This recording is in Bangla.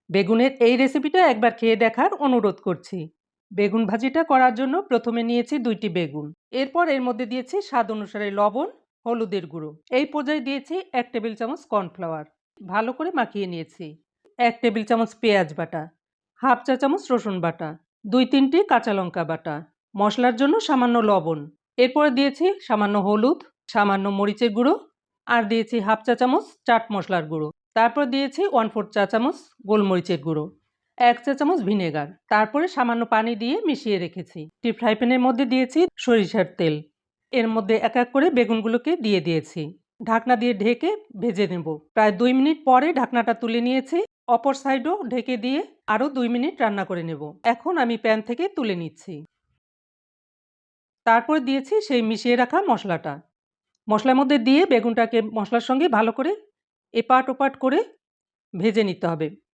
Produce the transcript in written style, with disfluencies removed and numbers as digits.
বেগুনের এই রেসিপিটা একবার খেয়ে দেখার অনুরোধ করছি। বেগুন ভাজিটা করার জন্য প্রথমে নিয়েছি ২টি বেগুন। এরপর এর মধ্যে দিয়েছি স্বাদ অনুসারে লবণ, হলুদের গুঁড়ো। এই পর্যায়ে দিয়েছি ১ টেবিল চামচ কর্নফ্লাওয়ার। ভালো করে মাখিয়ে নিয়েছি। ১ টেবিল চামচ পেঁয়াজ বাটা, হাফ চা চামচ রসুন বাটা, ২-৩টি কাঁচা লঙ্কা বাটা, মশলার জন্য সামান্য লবণ। এরপরে দিয়েছি সামান্য হলুদ, সামান্য মরিচের গুঁড়ো আর দিয়েছি হাফ চা চামচ চাট মশলার গুঁড়ো। তারপর দিয়েছি 1/4 চা চামচ গোলমরিচের গুঁড়ো, ১ চা চামচ ভিনেগার। তারপরে সামান্য পানি দিয়ে মিশিয়ে রেখেছি। একটি ফ্রাই প্যানের মধ্যে দিয়েছি সরিষার তেল। এর মধ্যে এক এক করে বেগুনগুলোকে দিয়ে দিয়েছি। ঢাকনা দিয়ে ঢেকে ভেজে নেব। প্রায় ২ মিনিট পরে ঢাকনাটা তুলে নিয়েছি। অপর সাইডও ঢেকে দিয়ে আরও ২ মিনিট রান্না করে নেব। এখন আমি প্যান থেকে তুলে নিচ্ছি। তারপর দিয়েছি সেই মিশিয়ে রাখা মশলাটা। মশলার মধ্যে দিয়ে বেগুনটাকে মশলার সঙ্গে ভালো করে এপাট ওপাট করে ভেজে নিতে হবে।